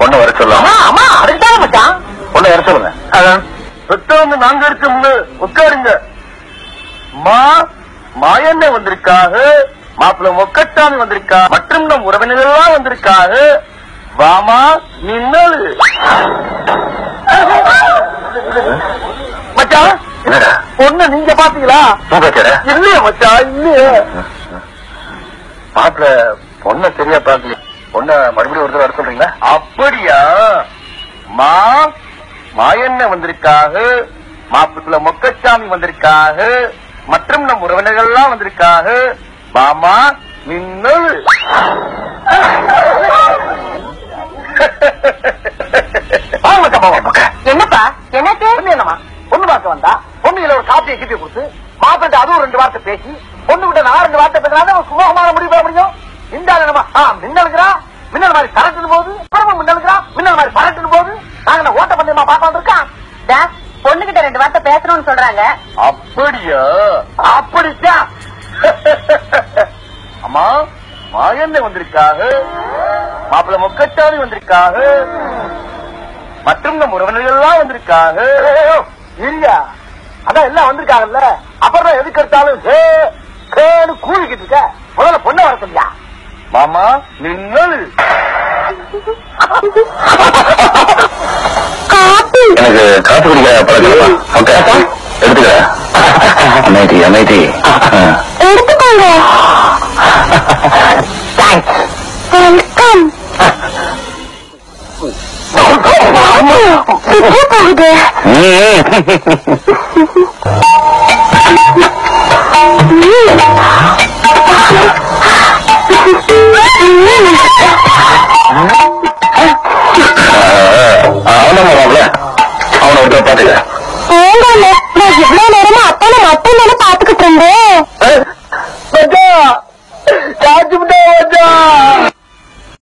பொண்ணு வர சொல்லலாம். ஆமா அதுக்குதான் மச்சான். பொண்ணு வர சொல்லுங்க. பெற்றவங்க நாங்க இருக்கோம்னு உட்காருங்க. மாயண்ணே வந்திருக்காக, மாப்பிள்ள மொக்கட்டாமி வந்திருக்கா, மற்றும் நம் உறவினர்கள்லாம் வந்திருக்காக. வாமா நின்னது மச்சான். என்னடா பொண்ணு நீங்க பாத்தீங்களா? இல்லையா மச்சான்? இல்லையே. மாப்பிள்ள பொண்ணை சரியா பாக்கல. பொண்ண மறுபடியும் ஒரு வர சொல்றீங்களா? அப்படியா? மாயண்ண வந்திருக்காக, மாப்பிள்ள மொக்கச்சாமி வந்திருக்காக, மற்றும் நம் உறவினர்கள்லாம் வந்திருக்காக. மாமா நின்னது என்னப்பா எனக்கு என்னமா பொண்ணு பார்க்க வந்தா பொண்ணுல ஒரு காப்பியை கிப்பி கொடுத்து மாப்பிள்ள அதுவும் 2 வார்த்தை பேசி பொண்ணு விட்ட 4 வார்த்தை பேசினாலும் சுமூகமான முடிவு பெற முடியும். இந்த மின்னலுக்குறா மின்னல் மாதிரி கரட்டுன்னு போகுது, அப்புறமும் மின்னலுக்குறா மின்னல் மாதிரி பரட்டுன்னு போகுது. நாங்க ஓட்ட பந்தயமா பார்க்க வந்திருக்கோம். பொண்ணுகிட்ட 2 வார்த்தை பேசணும்னு சொல்றாங்க. அப்படியா? அப்படித்தான். அம்மா மாயண்ணே வந்திருக்காக, மாப்பிள்ள மொக்கச்சாமி வந்திருக்காக, மற்றும் நம் உறவினர்கள்லாம் வந்திருக்காக. இல்லையா? அதான் எல்லாம் வந்திருக்காங்கல்ல, அப்புறம் எதுக்கு எடுத்தாலும் கூலிக்கிட்டு இருக்க. முதல்ல பொண்ணை வர சொல்லியா? மாமா நீங்கள் எனக்கு காசு குடிக்க பழக்கம். எடுத்துக்க. அமைதி அமைதி. எடுத்துக்கோங்க. வெல்கம். போகுது.